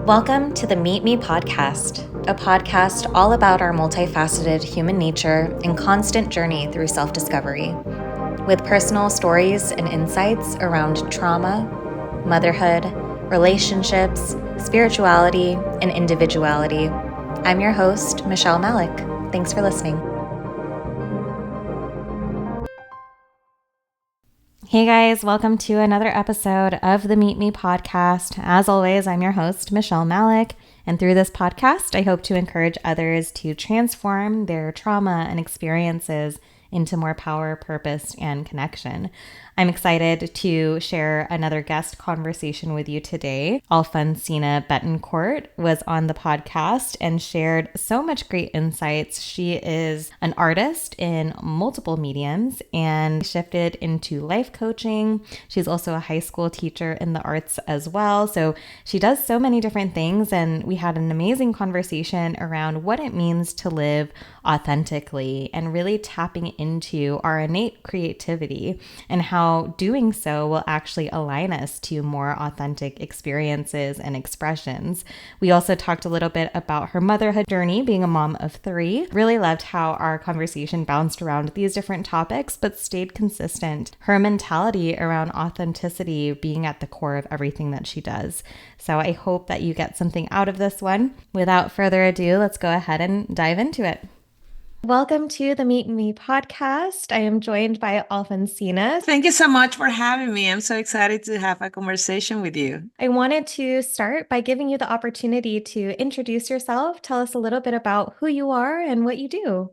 Welcome to the Meet Me podcast, a podcast all about our multifaceted human nature and constant journey through self-discovery, with personal stories and insights around trauma, motherhood, relationships, spirituality, and individuality. I'm your host, Michelle Malik. Thanks for listening. Hey guys, welcome to another episode of the Meet Me podcast. As always, I'm your host, Michelle Malik, and through this podcast, I hope to encourage others to transform their trauma and experiences into more power, purpose, and connection. I'm excited to share another guest conversation with you today. Alfonsina Betancourt was on the podcast and shared so much great insights. She is an artist in multiple mediums and shifted into life coaching. She's also a high school teacher in the arts as well. So she does so many different things, and we had an amazing conversation around what it means to live authentically and really tapping into our innate creativity and how doing so will actually align us to more authentic experiences and expressions. We also talked a little bit about her motherhood journey, being a mom of 3. Really loved how our conversation bounced around these different topics, but stayed consistent. Her mentality around authenticity being at the core of everything that she does. So I hope that you get something out of this one. Without further ado, let's go ahead and dive into it. Welcome to the Meet Me podcast. I am joined by Alfonsina. Thank you so much for having me. I'm so excited to have a conversation with you. I wanted to start by giving you the opportunity to introduce yourself. Tell us a little bit about who you are and what you do.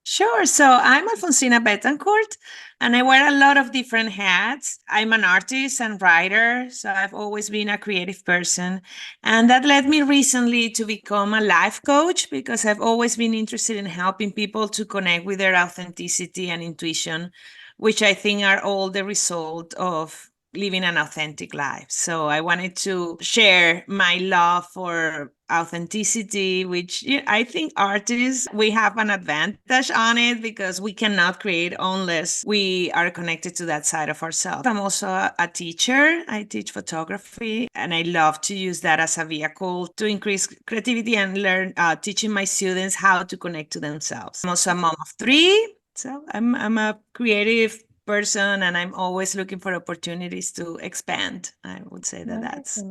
Sure. So I'm Alfonsina Betancourt, and I wear a lot of different hats. I'm an artist and writer, so I've always been a creative person. And that led me recently to become a life coach because I've always been interested in helping people to connect with their authenticity and intuition, which I think are all the result of living an authentic life. So I wanted to share my love for authenticity, which I think artists, we have an advantage on it because we cannot create unless we are connected to that side of ourselves. I'm also a teacher. I teach photography, and I love to use that as a vehicle to increase creativity and learn teaching my students how to connect to themselves. I'm also a mom of 3. So I'm a creative person, and I'm always looking for opportunities to expand. I would say that that's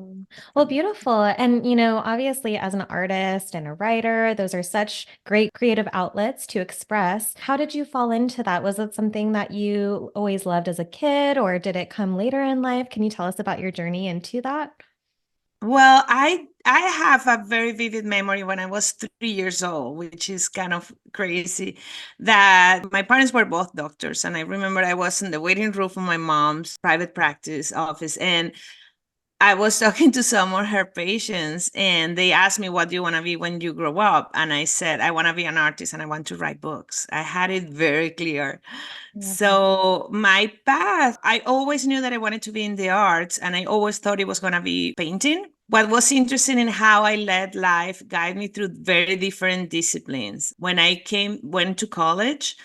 well, beautiful. And, obviously, as an artist and a writer, those are such great creative outlets to express. How did you fall into that? Was it something that you always loved as a kid, or did it come later in life? Can you tell us about your journey into that? Well, I have a very vivid memory when I was 3 years old, which is kind of crazy, that my parents were both doctors. And I remember I was in the waiting room for my mom's private practice office, and I was talking to some of her patients, and they asked me, what do you want to be when you grow up? And I said, I want to be an artist and I want to write books. I had it very clear. So my path, I always knew that I wanted to be in the arts, and I always thought it was going to be painting. What was interesting in how I let life guide me through very different disciplines. When I went to college,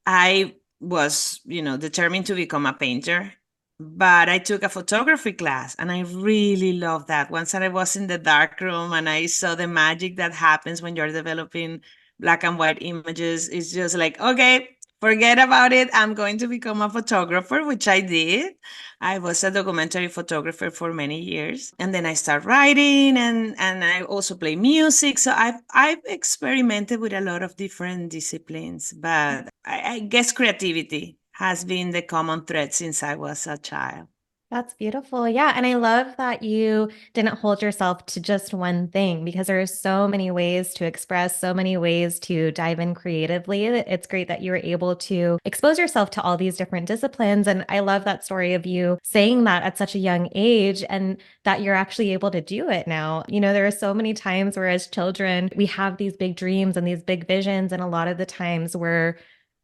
I was, determined to become a painter, but I took a photography class and I really loved that. Once I was in the dark room and I saw the magic that happens when you're developing black and white images, it's just like, okay, forget about it. I'm going to become a photographer, which I did. I was a documentary photographer for many years. And then I started writing, and I also play music. So I've experimented with a lot of different disciplines, but I guess creativity has been the common thread since I was a child. That's beautiful. Yeah. And I love that you didn't hold yourself to just one thing, because there are so many ways to express, so many ways to dive in creatively. It's great that you were able to expose yourself to all these different disciplines. And I love that story of you saying that at such a young age and that you're actually able to do it now. There are so many times where as children, we have these big dreams and these big visions. And a lot of the times we're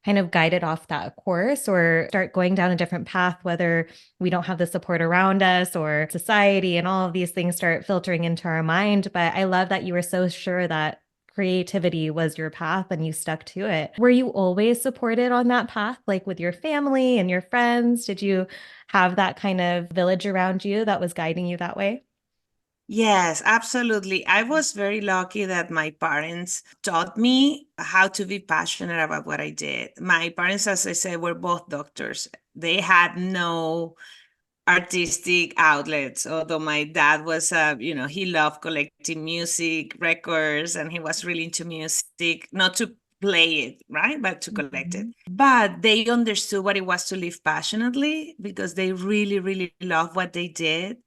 kind of guided off that course or start going down a different path, whether we don't have the support around us or society, and all of these things start filtering into our mind. But I love that you were so sure that creativity was your path and you stuck to it. Were you always supported on that path, like with your family and your friends? Did you have that kind of village around you that was guiding you that way? Yes, absolutely. I was very lucky that my parents taught me how to be passionate about what I did. My parents, as I said, were both doctors. They had no artistic outlets, although my dad was, he loved collecting music records and he was really into music, not to play it, right, but to collect it. Mhm. But they understood what it was to live passionately because they really, really loved what they did.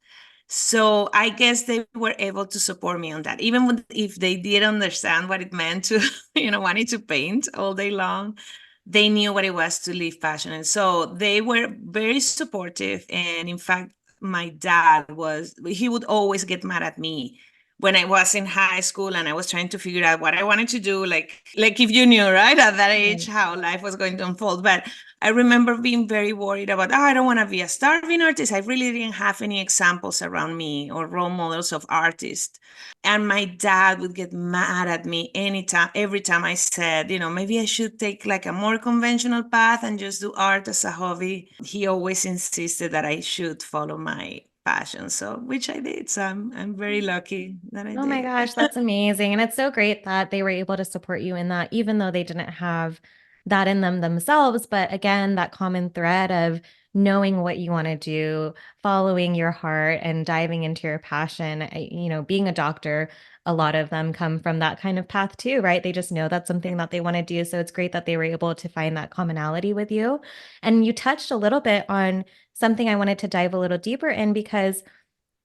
So I guess they were able to support me on that, even if they didn't understand what it meant to, wanting to paint all day long. They knew what it was to live passionate. So they were very supportive. And in fact, my dad he would always get mad at me when I was in high school and I was trying to figure out what I wanted to do, like if you knew, right, at that age, Right. how life was going to unfold. But I remember being very worried about, I don't want to be a starving artist. I really didn't have any examples around me or role models of artists. And my dad would get mad at me every time I said, maybe I should take like a more conventional path and just do art as a hobby. He always insisted that I should follow my passion. So, which I did. So I'm very lucky that I Oh my did. gosh, that's amazing. And it's so great that they were able to support you in that, even though they didn't have that in them themselves. But again, that common thread of knowing what you want to do, following your heart and diving into your passion. Being a doctor, a lot of them come from that kind of path too, right? They just know that's something that they want to do. So it's great that they were able to find that commonality with you. And you touched a little bit on something I wanted to dive a little deeper in because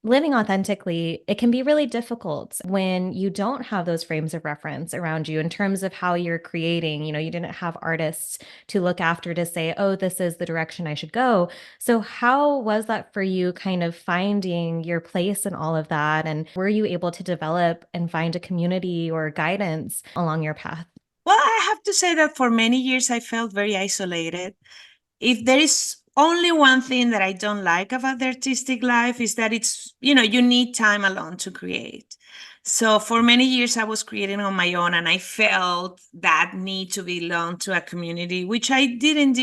living authentically, it can be really difficult when you don't have those frames of reference around you in terms of how you're creating. You didn't have artists to look after to say, oh, this is the direction I should go. So, how was that for you, kind of finding your place in all of that? And were you able to develop and find a community or guidance along your path? Well, I have to say that for many years I felt very isolated. If there is only one thing that I don't like about the artistic life is that you need time alone to create. So for many years I was creating on my own and I felt that need to belong to a community, which I didn't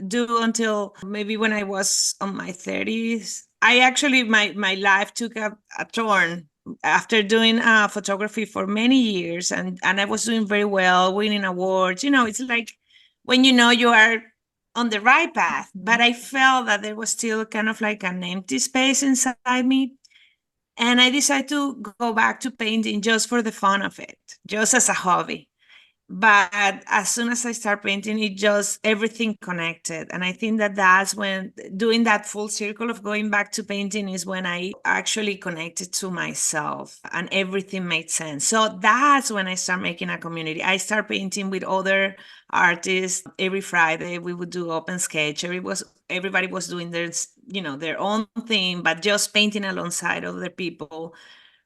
do until maybe when I was on my 30s. I actually, my life took a turn after doing photography for many years and I was doing very well, winning awards. It's like when you are on the right path, but Mhm. I felt that there was still kind of like an empty space inside me. And I decided to go back to painting just for the fun of it, just as a hobby. But as soon as I start painting, it just everything connected. And I think that that's when doing that full circle of going back to painting is when I actually connected to myself and everything made sense. So that's when I start making a community. I start painting with other artists every Friday. We would do open sketch. Everybody was doing their own thing, but just painting alongside other people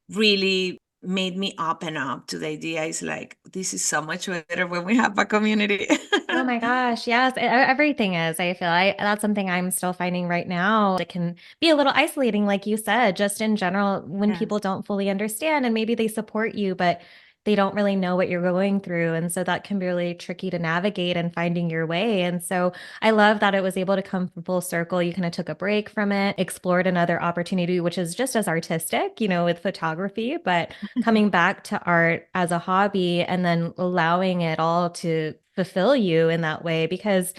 really made me open up to the idea. It's like, this is so much better when we have a community. Oh my gosh, yes, everything is. I feel that's something I'm still finding right now. It can be a little isolating, like you said, just in general, when Yes. people don't fully understand and maybe they support you, but they don't really know what you're going through. And so that can be really tricky to navigate and finding your way. And so I love that it was able to come from full circle. You kind of took a break from it, explored another opportunity, which is just as artistic, with photography, but coming back to art as a hobby and then allowing it all to fulfill you in that way. Because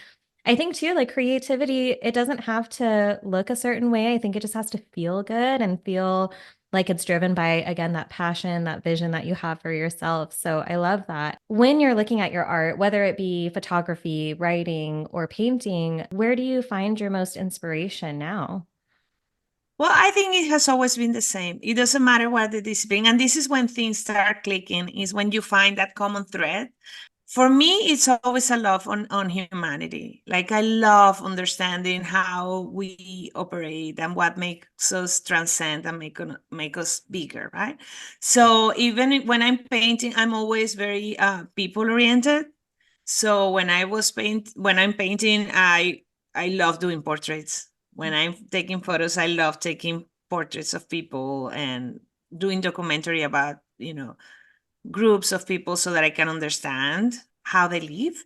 I think too, like creativity, it doesn't have to look a certain way. I think it just has to feel good and feel like it's driven by, again, that passion, that vision that you have for yourself. So I love that. When you're looking at your art, whether it be photography, writing, or painting, where do you find your most inspiration now? Well, I think it has always been the same. It doesn't matter what the discipline. And this is when things start clicking, is when you find that common thread. For me, it's always a love on humanity. Like I love understanding how we operate and what makes us transcend and make us bigger, right? So even when I'm painting, I'm always very people oriented. So when I'm painting, I love doing portraits. When I'm taking photos, I love taking portraits of people and doing documentary about, groups of people so that I can understand how they live.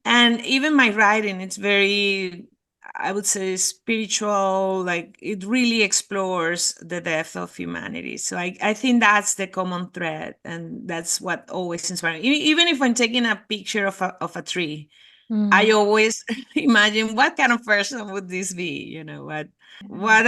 And even my writing, it's very I would say spiritual, like it really explores the depth of humanity. So I think that's the common thread, and that's what always inspires me. Even if I'm taking a picture of a tree, I Mm. always imagine what kind of person would this be? What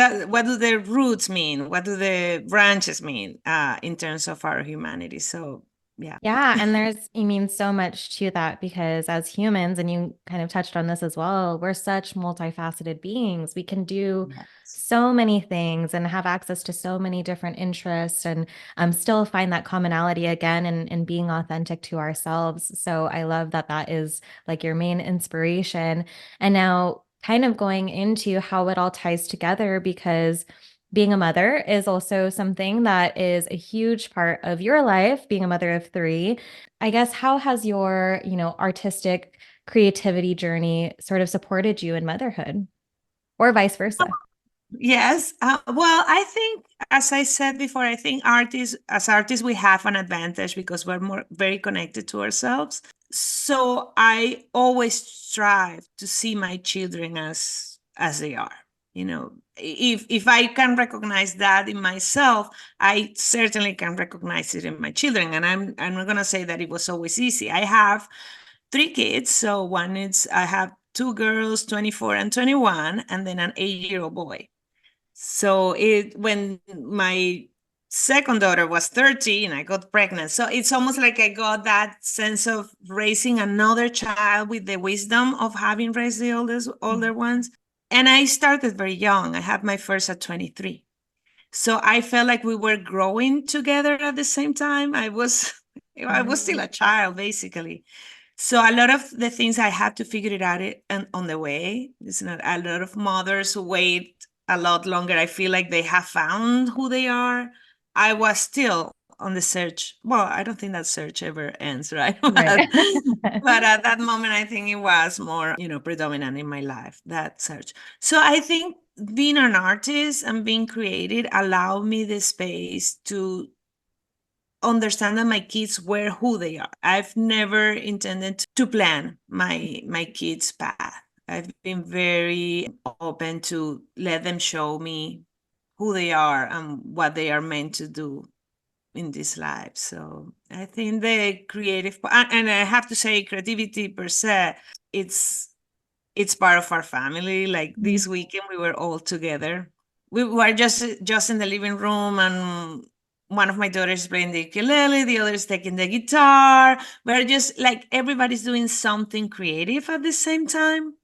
do the roots mean? What do the branches mean in terms of our humanity? So yeah. Yeah, and you mean so much to that because as humans, and you kind of touched on this as well, we're such multifaceted beings. We can do Yes. so many things and have access to so many different interests and still find that commonality again and being authentic to ourselves. So I love that that is like your main inspiration. And now kind of going into how it all ties together because being a mother is also something that is a huge part of your life, being a mother of three. I guess, how has your, artistic creativity journey sort of supported you in motherhood or vice versa? Yes. Well, I think, as I said before, I think as artists, we have an advantage because we're more very connected to ourselves. So I always strive to see my children as they are. If I can recognize that in myself, I certainly can recognize it in my children. And I'm not gonna say that it was always easy. I have three kids. So I have two girls, 24 and 21, and then an 8-year-old boy. So when my second daughter was 13, I got pregnant. So it's almost like I got that sense of raising another child with the wisdom of having raised the older ones. And I started very young. I had my first at 23. So I felt like we were growing together at the same time. I was still Mhm. a child, basically. So a lot of the things I had to figure it out and on the way. It's not a lot of mothers who wait a lot longer. I feel like they have found who they are. I was still on the search. Well, I don't think that search ever ends, right? Right. But at that moment, I think it was more, predominant in my life, that search. So I think being an artist and being creative allowed me the space to understand that my kids were who they are. I've never intended to plan my kids' path. I've been very open to let them show me who they are and what they are meant to do in this life. So I think the creative and I have to say creativity per se, it's it's part of our family. Like Mhm. this weekend we were all together. We were just in the living room, and one of my daughters playing the ukulele, the other is taking the guitar. We're just like everybody's doing something creative at the same time.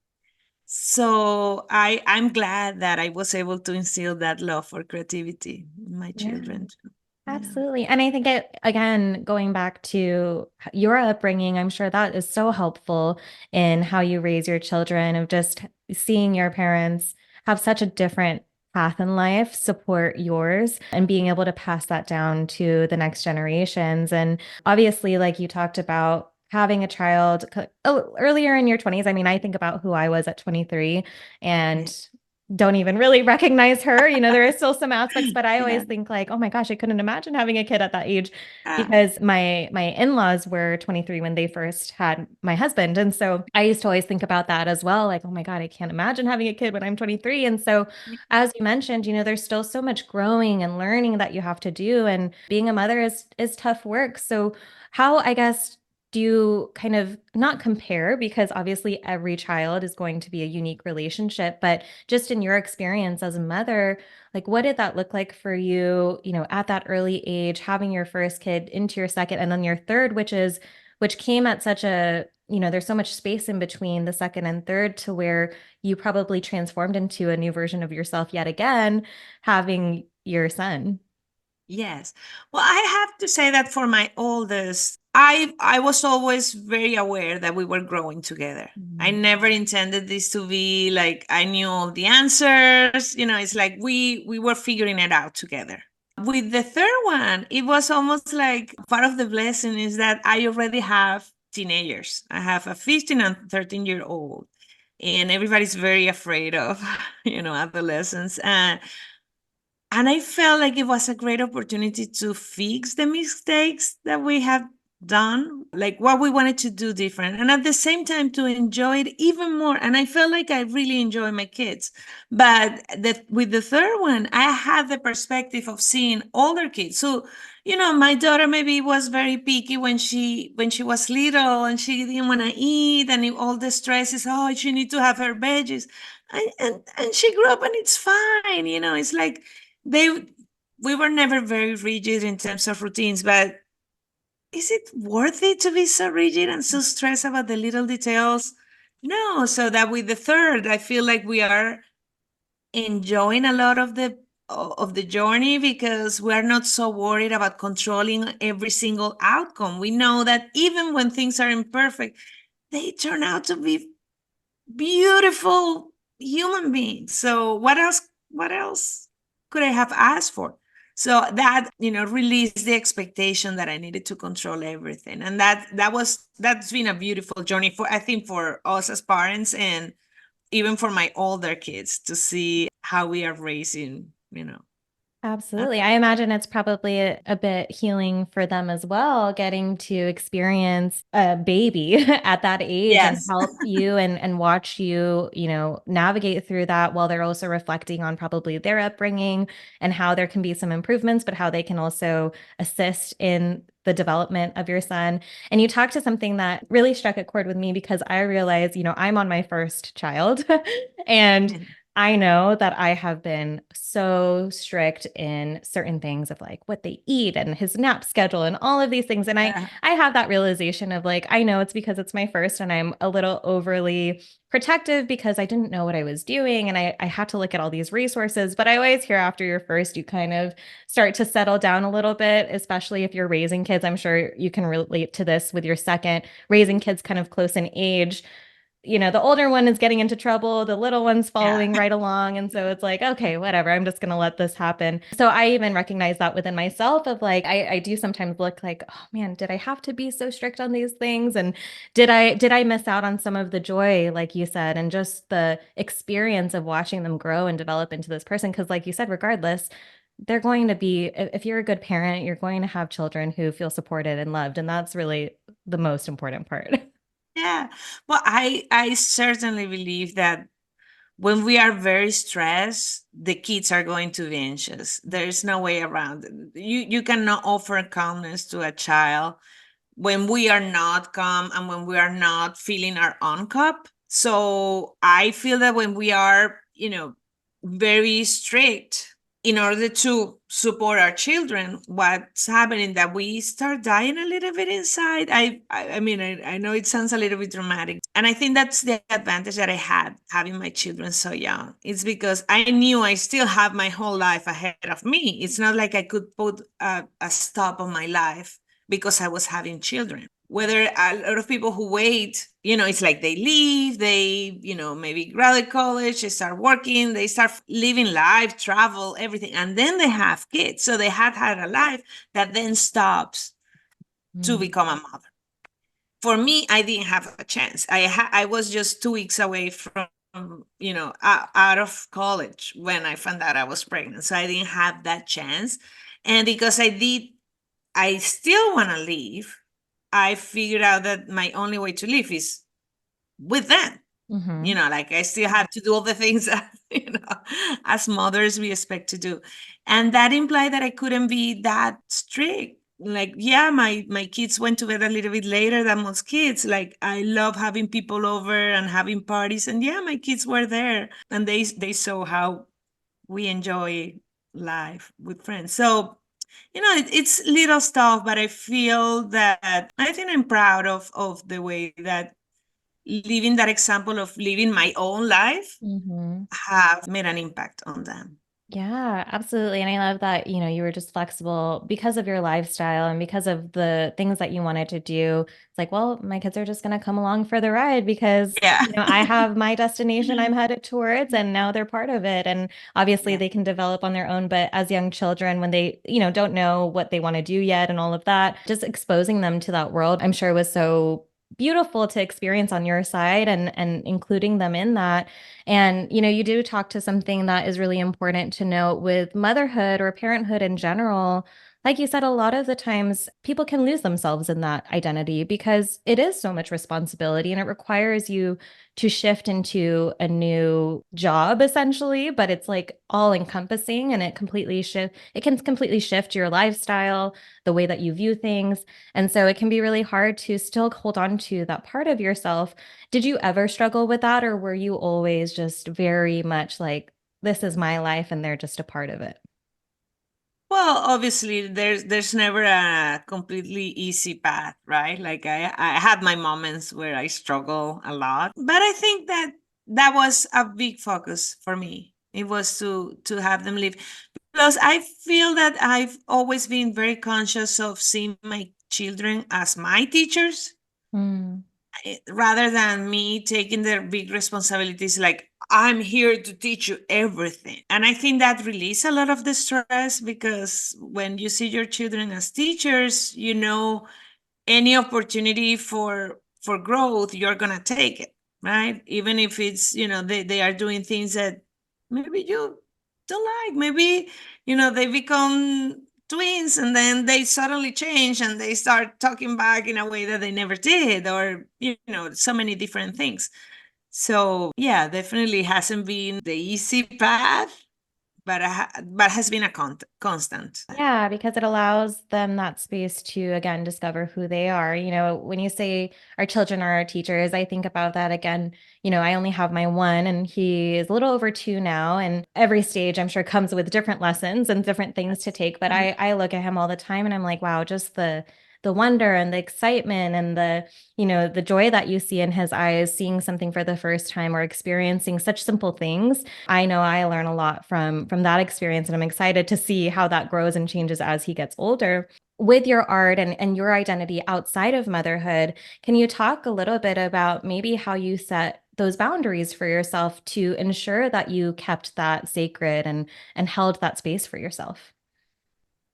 So I'm glad that I was able to instill that love for creativity in my Yeah. children too. Yeah. Absolutely. And I think again, going back to your upbringing, I'm sure that is so helpful in how you raise your children, of just seeing your parents have such a different path in life, support yours, and being able to pass that down to the next generations. And obviously, like you talked about, having a child earlier in your 20s. I mean, I think about who I was at 23 Yeah. and don't even really recognize her. There is still some aspects, but I always Yeah. think like, oh my gosh, I couldn't imagine having a kid at that age Ah, because my in-laws were 23 when they first had my husband. And so I used to always think about that as well. Like, oh my God, I can't imagine having a kid when I'm 23. And so as you mentioned, there's still so much growing and learning that you have to do. And being a mother is tough work. So how, I guess, do you kind of not compare because obviously every child is going to be a unique relationship, but just in your experience as a mother, like what did that look like for you, at that early age, having your first kid into your second and then your third, which came at such a, there's so much space in between the second and third to where you probably transformed into a new version of yourself yet again, having your son. yes. Well, I have to say that for my oldest, I was always very aware that we were growing together. I Mhm. never intended this to be like I knew all the answers. It's like we were figuring it out together. With the third one, it was almost like part of the blessing is that I already have teenagers. I have a 15 and 13-year-old, and everybody's very afraid of, adolescents. And I felt like it was a great opportunity to fix the mistakes that we have done, like what we wanted to do different, and at the same time to enjoy it even more. And I felt like I really enjoy my kids. But with the third one, I had the perspective of seeing older kids. So, my daughter maybe was very picky when she was little, and she didn't want to eat, and all the stress is, oh, she need to have her veggies. And she grew up and it's fine. It's like they we were never very rigid in terms of routines, but is it worth it to be so rigid and so stressed about the little details? No. So that with the third, I feel like we are enjoying a lot of the journey, because we're not so worried about controlling every single outcome. We know that even when things are imperfect, they turn out to be beautiful human beings. So what else could I have asked for? So that, released the expectation that I needed to control everything. And that's been a beautiful journey, for I think, for us as parents, and even for my older kids, to see how we are raising. Absolutely. I imagine it's probably a bit healing for them as well, getting to experience a baby at that age and Yes. help you and watch you, navigate through that while they're also reflecting on probably their upbringing and how there can be some improvements, but how they can also assist in the development of your son. And you talked to something that really struck a chord with me, because I realized, I'm on my first child and I know that I have been so strict in certain things of like what they eat and his nap schedule and all of these things. And I Yeah. I have that realization of like, I know it's because it's my first and I'm a little overly protective because I didn't know what I was doing, and I had to look at all these resources. But I always hear after your first, you kind of start to settle down a little bit, especially if you're raising kids. I'm sure you can relate to this with your second, raising kids kind of close in age. The older one is getting into trouble, the little one's Yeah. following right along. And so it's like, okay, whatever, I'm just going to let this happen. So I even recognize that within myself of like, I do sometimes look like, oh man, did I have to be so strict on these things? And did I miss out on some of the joy, like you said, and just the experience of watching them grow and develop into this person? Because like you said, regardless, they're going to be, if you're a good parent, you're going to have children who feel supported and loved. And that's really the most important part. Yeah. Well, I certainly believe that when we are very stressed, the kids are going to be anxious. There's no way around it. You cannot offer calmness to a child when we are not calm and when we are not feeling our own cup. So I feel that when we are, very strict in order to support our children, what's happening that we start dying a little bit inside. I mean, I know it sounds a little bit dramatic, and I think that's the advantage that I had having my children so young. It's because I knew I still have my whole life ahead of me. It's not like I could put a stop on my life because I was having children. Whether a lot of people who wait, it's like they leave, they, maybe graduate college, they start working, they start living life, travel, everything, and then they have kids. So they have had a life that then stops to Mm. become a mother. For me, I didn't have a chance. I was just 2 weeks away from, out of college when I found out I was pregnant. So I didn't have that chance. And because I still want to leave, I figured out that my only way to live is with them. Hmm. Like I still have to do all the things that, as mothers we expect to do. And that implied that I couldn't be that strict. Like, yeah, my kids went to bed a little bit later than most kids. Like, I love having people over and having parties. And yeah, my kids were there and they saw how we enjoy life with friends. So it's little stuff, but I feel that I think I'm proud of the way that living that example of living my own life Hmm. have made an impact on them. Yeah, absolutely. And I love that, you were just flexible because of your lifestyle and because of the things that you wanted to do. It's like, well, my kids are just going to come along for the ride because, Yeah. I have my destination I'm headed towards and now they're part of it. And obviously Yeah. they can develop on their own, but as young children, when they, don't know what they want to do yet and all of that, just exposing them to that world, I'm sure was so beautiful to experience on your side and including them in that. And, you do talk to something that is really important to note with motherhood or parenthood in general. like you said, a lot of the times people can lose themselves in that identity because it is so much responsibility and it requires you to shift into a new job essentially, but it's like all encompassing and it can completely shift your lifestyle, the way that you view things. And so it can be really hard to still hold on to that part of yourself. Did you ever struggle with that, or were you always just very much like, this is my life and they're just a part of it? Well, obviously, there's never a completely easy path, right? Like I had my moments where I struggle a lot, but I think that that was a big focus for me. It was to have them live. Plus, I feel that I've always been very conscious of seeing my children as my teachers, Mm. rather than me taking the big responsibilities like I'm here to teach you everything. And I think that release a lot of the stress, because when you see your children as teachers, you know, any opportunity for growth, you're gonna take it, right? Even if it's, you know, they are doing things that maybe you don't like. Maybe, you know, they become twins and then they suddenly change and they start talking back in a way that they never did, or, you know, so many different things. So yeah, definitely hasn't been the easy path, but but has been a constant. Yeah, because it allows them that space to again discover who they are. You know, when you say our children are our teachers, I think about that again. You know, I only have my one and he is a little over 2 now. And every stage I'm sure comes with different lessons and different things to take. But I look at him all the time and I'm like, wow, just the wonder and the excitement and the joy that you see in his eyes, seeing something for the first time or experiencing such simple things. I know I learn a lot from that experience, and I'm excited to see how that grows and changes as he gets older. With your art and your identity outside of motherhood, can you talk a little bit about maybe how you set those boundaries for yourself to ensure that you kept that sacred and held that space for yourself?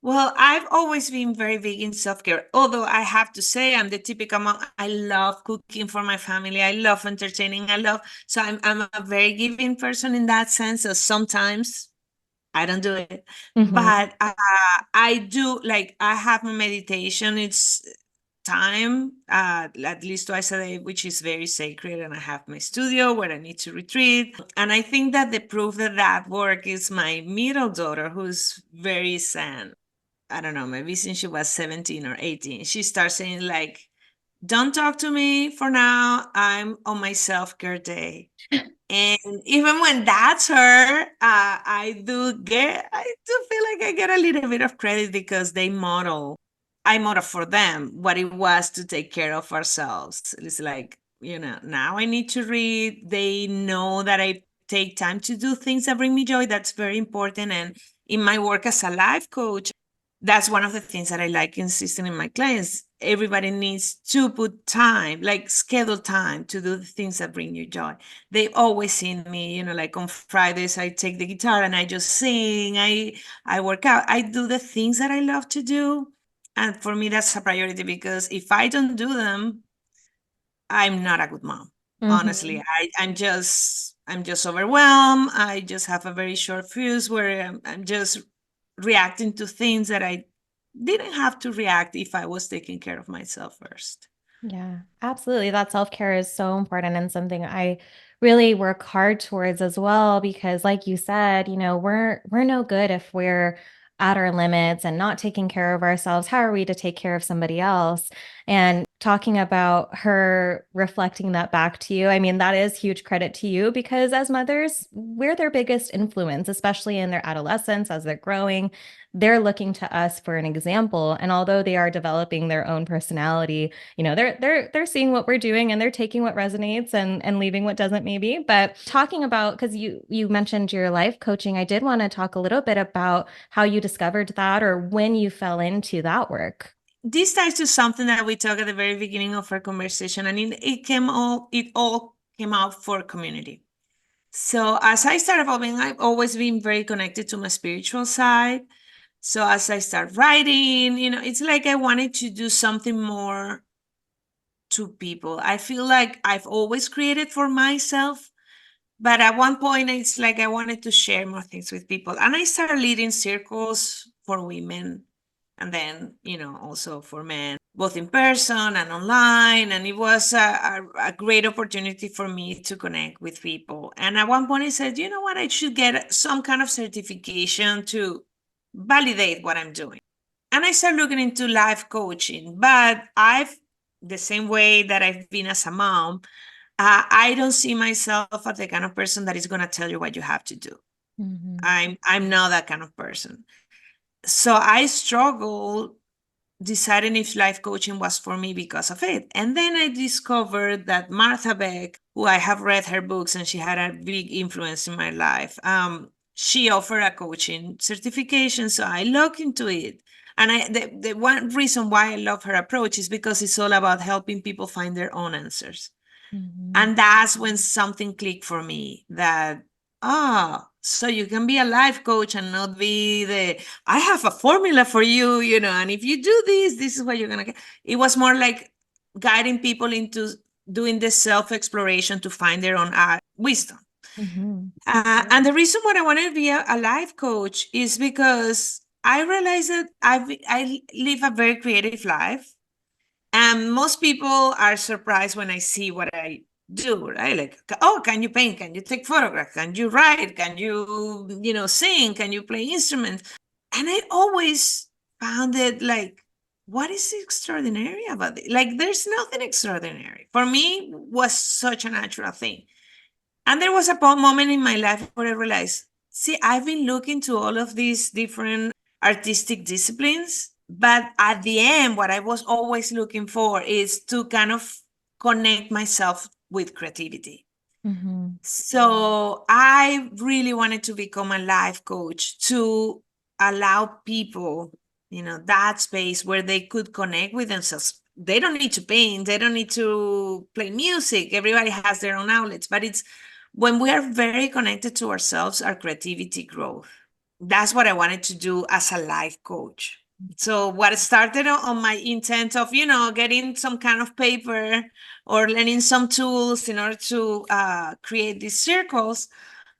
Well, I've always been very big in self care. Although I have to say, I'm the typical mom. I love cooking for my family. I love entertaining. So I'm a very giving person in that sense. So sometimes I don't do it, Hmm. but I do, like, I have my meditation. It's time, at least twice a day, which is very sacred. And I have my studio where I need to retreat. And I think that the proof that that work is my middle daughter, who's very zen. I don't know, maybe since she was 17 or 18, she starts saying, like, don't talk to me for now. I'm on my self care day. And even when that's her, I do feel like I get a little bit of credit because I model for them what it was to take care of ourselves. It's like, you know, now I need to read. They know that I take time to do things that bring me joy. That's very important. And in my work as a life coach, that's one of the things that I like insisting in my clients. Everybody needs to put time, like schedule time to do the things that bring you joy. They always seen me, you know, like on Fridays, I take the guitar and I just sing. I work out. I do the things that I love to do. And for me, that's a priority, because if I don't do them, I'm not a good mom. Honestly, Hmm. I'm just overwhelmed. I just have a very short fuse where I'm just reacting to things that I didn't have to react if I was taking care of myself first. Yeah, absolutely. That self-care is so important and something I really work hard towards as well because like you said, we're no good if we're at our limits and not taking care of ourselves. How are we to take care of somebody else? And talking about her reflecting that back to you, I mean, that is huge credit to you because as mothers, we're their biggest influence, especially in their adolescence as they're growing. They're looking to us for an example. And although they are developing their own personality, they're seeing what we're doing and they're taking what resonates and leaving what doesn't maybe. But talking about, because you mentioned your life coaching, I did want to talk a little bit about how you discovered that or when you fell into that work. This ties to something that we talked at the very beginning of our conversation, and it all came out for community. So as I started evolving, I've always been very connected to my spiritual side. So as I start writing, you know, it's like I wanted to do something more to people. I feel like I've always created for myself, but at one point it's like I wanted to share more things with people. And I started leading circles for women. And then, also for men, both in person and online. And it was a great opportunity for me to connect with people. And at one point I said, you know what, I should get some kind of certification to validate what I'm doing. And I started looking into life coaching, but the same way that I've been as a mom, I don't see myself as the kind of person that is going to tell you what you have to do. Mm-hmm. I'm not that kind of person. So I struggle deciding if life coaching was for me because of it. And then I discovered that Martha Beck, who I have read her books and she had a big influence in my life, she offered a coaching certification. So I looked into it. And the one reason why I love her approach is because it's all about helping people find their own answers. Mm-hmm. And that's when something clicked for me that, so you can be a life coach and not be I have a formula for you, and if you do this, this is what you're going to get. It was more like guiding people into doing this self exploration to find their own wisdom. Mm-hmm. And the reason why I wanted to be a life coach is because I realized that I live a very creative life. And most people are surprised when I see what I do, right? Like, oh, can you paint? Can you take photographs? Can you write? Can you sing? Can you play instruments? And I always found it like, what is extraordinary about it? Like, there's nothing extraordinary. For me, was such a natural thing. And there was a moment in my life where I realized, see, I've been looking to all of these different artistic disciplines, but at the end, what I was always looking for is to kind of connect myself with creativity. Mm-hmm. So I really wanted to become a life coach to allow people, that space where they could connect with themselves. They don't need to paint, they don't need to play music. Everybody has their own outlets, but it's when we are very connected to ourselves, our creativity grows. That's what I wanted to do as a life coach. So what started on my intent of, getting some kind of paper or learning some tools in order to create these circles,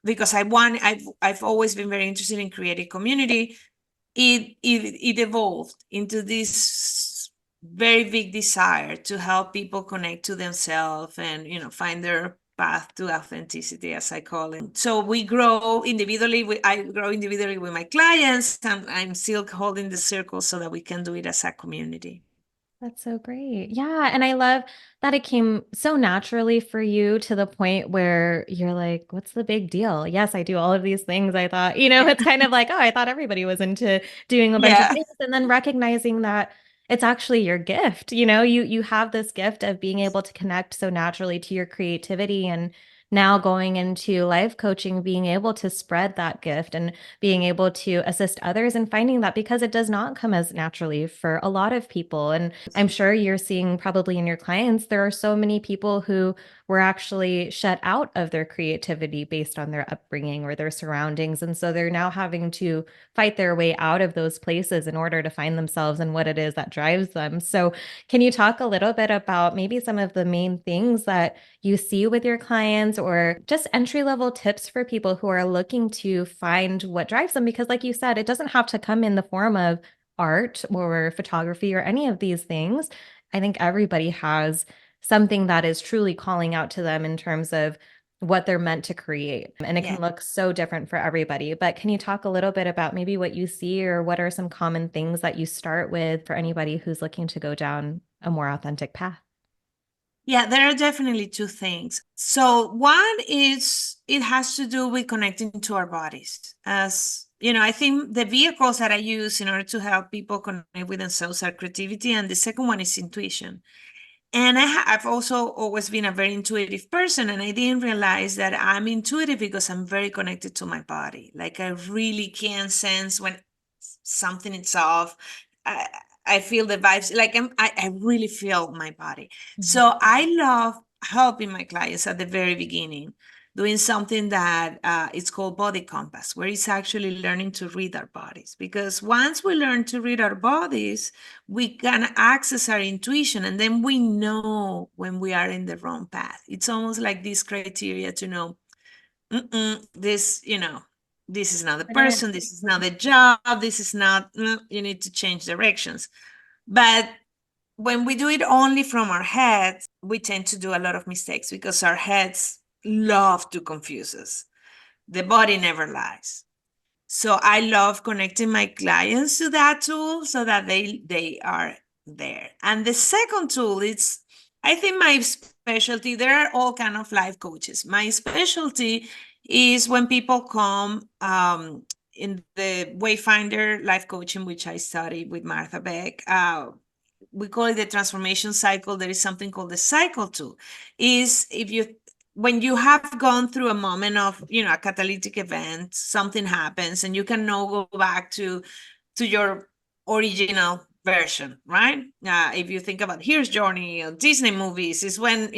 because I've always been very interested in creating community. It evolved into this very big desire to help people connect to themselves and find their path to authenticity, as I call it. So we grow individually. I grow individually with my clients, and I'm still holding the circle so that we can do it as a community. That's so great. Yeah. And I love that it came so naturally for you to the point where you're like, what's the big deal? Yes, I do all of these things. I thought, it's kind of like, oh, I thought everybody was into doing a bunch of Yeah. things. And then recognizing that it's actually your gift. You have this gift of being able to connect so naturally to your creativity, and now going into life coaching, being able to spread that gift and being able to assist others and finding that, because it does not come as naturally for a lot of people. And I'm sure you're seeing probably in your clients, there are so many people who were actually shut out of their creativity based on their upbringing or their surroundings. And so they're now having to fight their way out of those places in order to find themselves and what it is that drives them. So, can you talk a little bit about maybe some of the main things that you see with your clients, or just entry level tips for people who are looking to find what drives them? Because, like you said, it doesn't have to come in the form of art or photography or any of these things. I think everybody has something that is truly calling out to them in terms of what they're meant to create. And it Yeah. can look so different for everybody. But can you talk a little bit about maybe what you see, or what are some common things that you start with for anybody who's looking to go down a more authentic path? Yeah, there are definitely two things. So one is it has to do with connecting to our bodies. As I think the vehicles that I use in order to help people connect with themselves are creativity, and the second one is intuition. And I've also always been a very intuitive person, and I didn't realize that I'm intuitive because I'm very connected to my body. Like, I really can sense when something is off. I, I feel the vibes. Like, I really feel my body. Mhm. So I love helping my clients at the very beginning, doing something that it's called body compass, where it's actually learning to read our bodies. Because once we learn to read our bodies, we can access our intuition, and then we know when we are in the wrong path. It's almost like this criteria to know, this, This is not the But person, this is not the job, this is not, you need to change directions. But when we do it only from our heads, we tend to do a lot of mistakes because our heads love to confuse us. The body never lies. So I love connecting my clients to that tool so that they are there. And the second tool is, I think my specialty, there are all kind of life coaches. My specialty is when people come in the Wayfinder life coaching, which I studied with Martha Beck. We call it the transformation cycle. There is something called the cycle tool. Is if you when you have gone through a moment of, a catalytic event, something happens and you can now go back to your original version, right? If you think about Here's Journey or Disney movies, is when,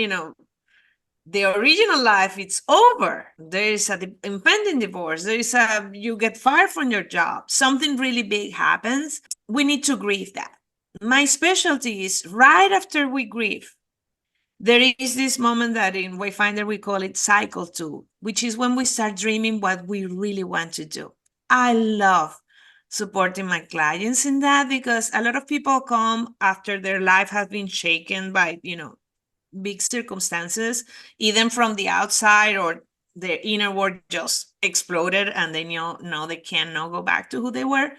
the original life, it's over. There is a impending divorce. You get fired from your job. Something really big happens. We need to grieve that. My specialty is right after we grieve, there is this moment that in Wayfinder we call it cycle two, which is when we start dreaming what we really want to do. I love supporting my clients in that because a lot of people come after their life has been shaken by, big circumstances, either from the outside or their inner world just exploded and they know they cannot go back to who they were,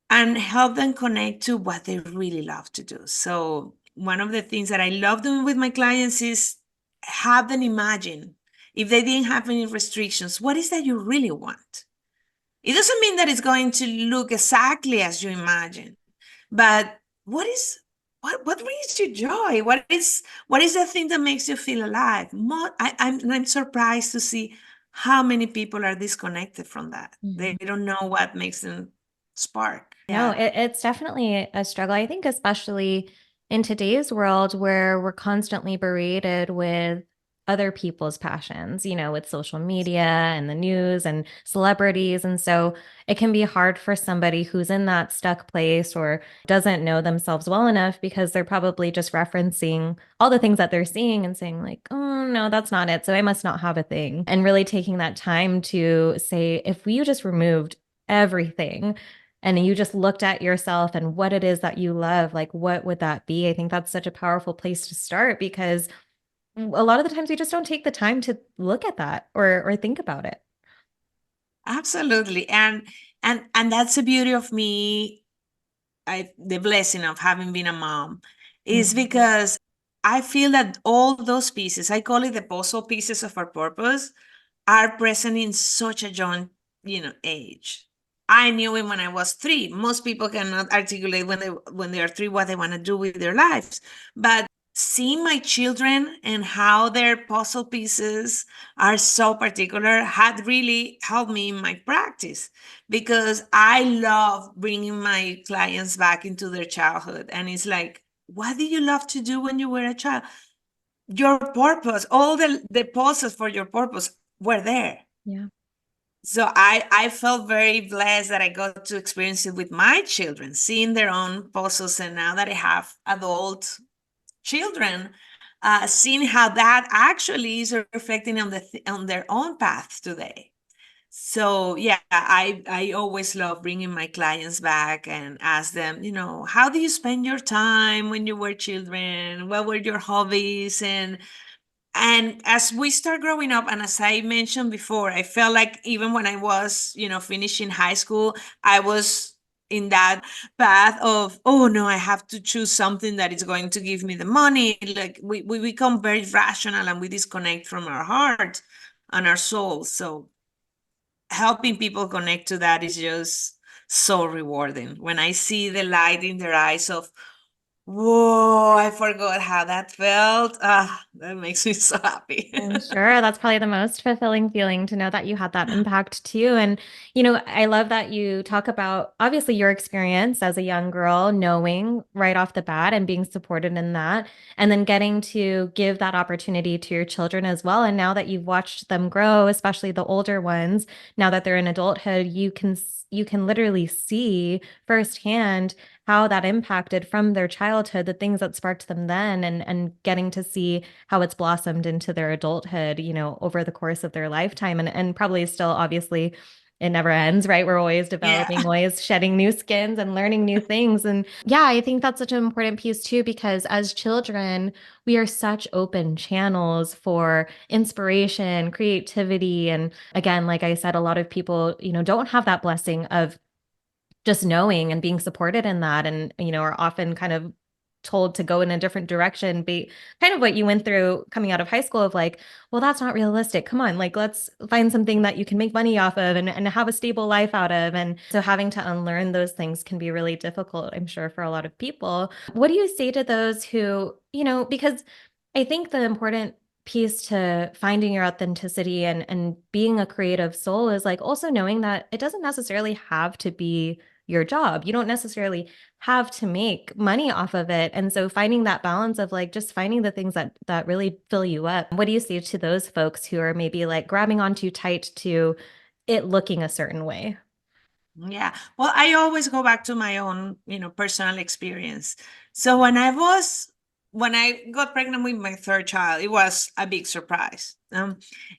and help them connect to what they really love to do. So one of the things that I love doing with my clients is have them imagine, if they didn't have any restrictions, what is that you really want? It doesn't mean that it's going to look exactly as you imagine, but what brings you joy? What is the thing that makes you feel alive? I'm surprised to see how many people are disconnected from that. They Mhm. don't know what makes them spark. No, Yeah. it's definitely a struggle. I think, especially in today's world where we're constantly berated with other people's passions, with social media and the news and celebrities. And so it can be hard for somebody who's in that stuck place or doesn't know themselves well enough because they're probably just referencing all the things that they're seeing and saying, like, oh, no, that's not it. So I must not have a thing. And really taking that time to say, if we just removed everything and you just looked at yourself and what it is that you love, like what would that be? I think that's such a powerful place to start because a lot of the times we just don't take the time to look at that or think about it. Absolutely. And that's the beauty of me, the blessing of having been a mom, is Mhm. because I feel that all those pieces, I call it the puzzle pieces of our purpose, are present in such a young, age. I knew it when I was 3. Most people cannot articulate when they are 3 what they want to do with their lives. But seeing my children and how their puzzle pieces are so particular had really helped me in my practice because I love bringing my clients back into their childhood. And it's like, what did you love to do when you were a child? Your purpose, all the pulses for your purpose were there. Yeah. So I felt very blessed that I got to experience it with my children, seeing their own puzzles. And now that I have adult children, seeing how that actually is reflecting on their own path today. So yeah, I always love bringing my clients back and ask them, how do you spend your time when you were children? What were your hobbies? And as we start growing up, and as I mentioned before, I felt like even when I was, finishing high school, I was in that path of, oh no, I have to choose something that is going to give me the money. Like we become very rational and we disconnect from our heart and our soul. So helping people connect to that is just so rewarding. When I see the light in their eyes of, whoa, I forgot how that felt. That makes me so happy. I'm sure that's probably the most fulfilling feeling to know that you had that impact too. And, I love that you talk about obviously your experience as a young girl, knowing right off the bat and being supported in that, and then getting to give that opportunity to your children as well. And now that you've watched them grow, especially the older ones, now that they're in adulthood, you can literally see firsthand how that impacted from their childhood, the things that sparked them then, and getting to see how it's blossomed into their adulthood, over the course of their lifetime and probably still obviously it never ends, right? We're always Yeah. developing, always shedding new skins and learning new things. And yeah, I think that's such an important piece too, because as children, we are such open channels for inspiration, creativity. And again, like I said, a lot of people, don't have that blessing of just knowing and being supported in that, and are often kind of told to go in a different direction, be kind of what you went through coming out of high school of like, well, that's not realistic, come on, like let's find something that you can make money off of and have a stable life out of. And so having to unlearn those things can be really difficult, I'm sure, for a lot of people. What do you say to those who, because I think the important piece to finding your authenticity and being a creative soul is like also knowing that it doesn't necessarily have to be your job. You don't necessarily have to make money off of it. And so finding that balance of like just finding the things that really fill you up. What do you say to those folks who are maybe like grabbing on too tight to it looking a certain way? Yeah. Well, I always go back to my own, personal experience. So when I got pregnant with my third child, it was a big surprise. And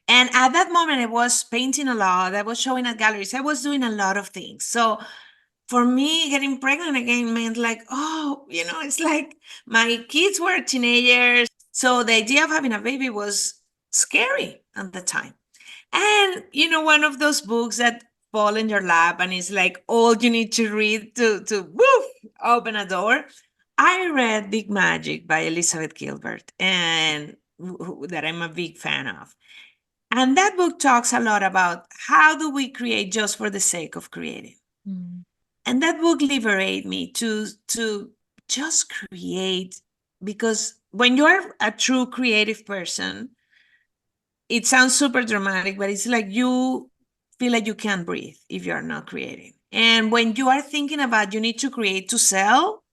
at that moment, I was painting a lot. I was showing at galleries. I was doing a lot of things. So for me, getting pregnant again meant like, oh, it's like my kids were teenagers. So the idea of having a baby was scary at the time. And one of those books that fall in your lap and it's like all you need to read to woof, open a door. I read Big Magic by Elizabeth Gilbert, and that I'm a big fan of. And that book talks a lot about how do we create just for the sake of creating. Mm. And that book liberated me to just create, because when you're a true creative person, it sounds super dramatic, but it's like you feel like you can't breathe if you're not creating. And when you are thinking about you need to create to sell,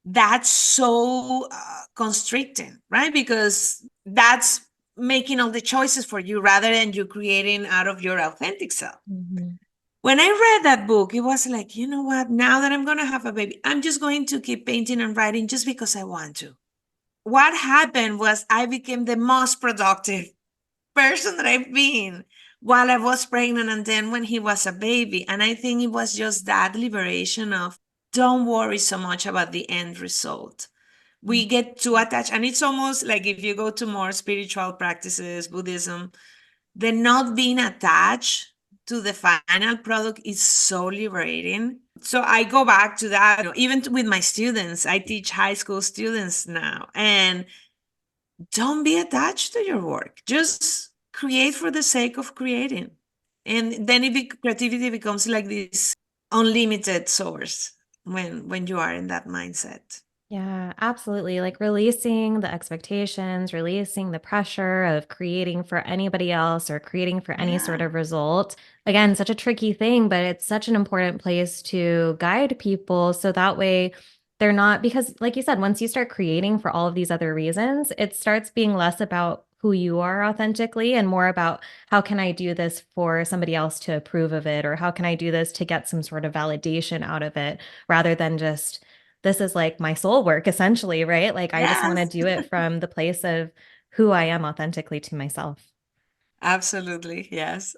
that's so constricting, right? Because that's making all the choices for you rather than you creating out of your authentic self. Mhm. When I read that book, it was like, you know what? Now that I'm going to have a baby, I'm just going to keep painting and writing just because I want to. What happened was I became the most productive person that I've been while I was pregnant and then when he was a baby. And I think it was just that liberation of don't worry so much about the end result. We get too attached. And it's almost like if you go to more spiritual practices, Buddhism, the not being attached to the final product is so liberating. So I go back to that, even with my students. I teach high school students now, and don't be attached to your work. Just create for the sake of creating. And then creativity becomes like this unlimited source when you are in that mindset. Yeah, absolutely. Like releasing the expectations, releasing the pressure of creating for anybody else or creating for any sort Yeah, of result. Again, such a tricky thing, but it's such an important place to guide people. So that way they're not, because like you said, once you start creating for all of these other reasons, it starts being less about who you are authentically and more about how can I do this for somebody else to approve of it, or how can I do this to get some sort of validation out of it, rather than just this is like my soul work essentially, right? Like I just want to yes, do it from the place of who I am authentically to myself. absolutely. Yes.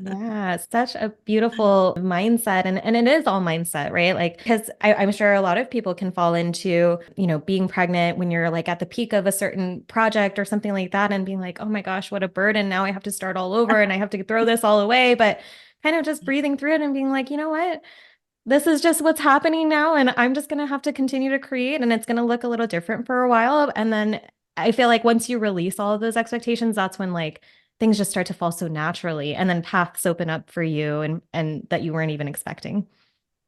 Yeah, such a beautiful mindset. And it is all mindset, right? Like, because I'm sure a lot of people can fall into, being pregnant when you're like at the peak of a certain project or something like that and being like, oh my gosh, what a burden. Now I have to start all over and I have to throw this all away. But kind of just breathing through it and being like, you know what? This is just what's happening now. And I'm just going to have to continue to create. And it's going to look a little different for a while. And then I feel like once you release all of those expectations, that's when like things just start to fall so naturally. And then paths open up for you and that you weren't even expecting.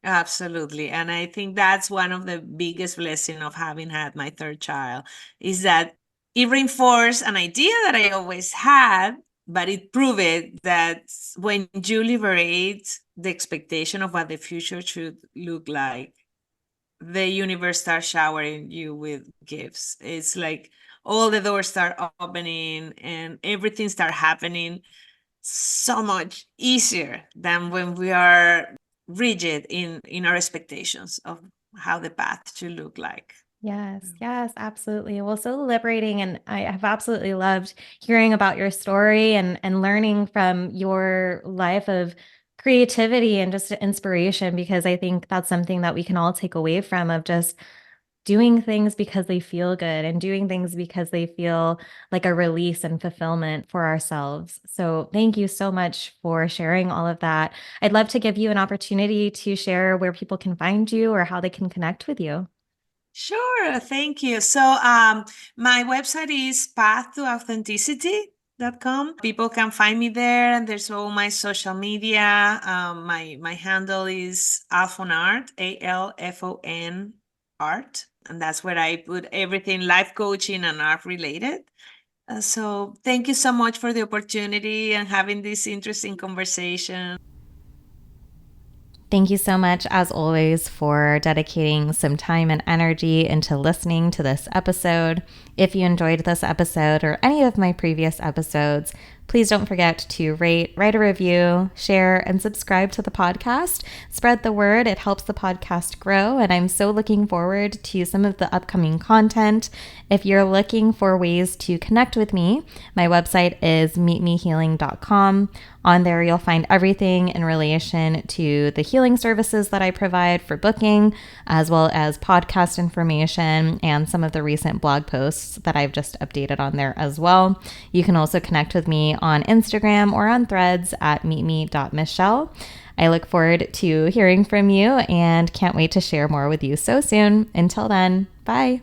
Absolutely. And I think that's one of the biggest blessing of having had my third child is that it reinforced an idea that I always had, but it proved that when you liberate the expectation of what the future should look like, the universe starts showering you with gifts. It's like all the doors start opening and everything start happening so much easier than when we are rigid in our expectations of how the path should look like. Yes, yes, absolutely. Well, so liberating. And I have absolutely loved hearing about your story and learning from your life of creativity and just inspiration, because I think that's something that we can all take away from, of just doing things because they feel good and doing things because they feel like a release and fulfillment for ourselves. So thank you so much for sharing all of that. I'd love to give you an opportunity to share where people can find you or how they can connect with you. Sure, thank you. So, my website is pathtoauthenticity.com. People can find me there, and there's all my social media. My handle is Alfonart, ALFON art, and that's where I put everything life coaching and art related. So, thank you so much for the opportunity and having this interesting conversation. Thank you so much, as always, for dedicating some time and energy into listening to this episode. If you enjoyed this episode or any of my previous episodes, please don't forget to rate, write a review, share, and subscribe to the podcast. Spread the word. It helps the podcast grow, and I'm so looking forward to some of the upcoming content. If you're looking for ways to connect with me, my website is meetmehealing.com. On there, you'll find everything in relation to the healing services that I provide for booking, as well as podcast information and some of the recent blog posts that I've just updated on there as well. You can also connect with me on Instagram or on Threads at meetme.michelle. I look forward to hearing from you and can't wait to share more with you so soon. Until then, bye.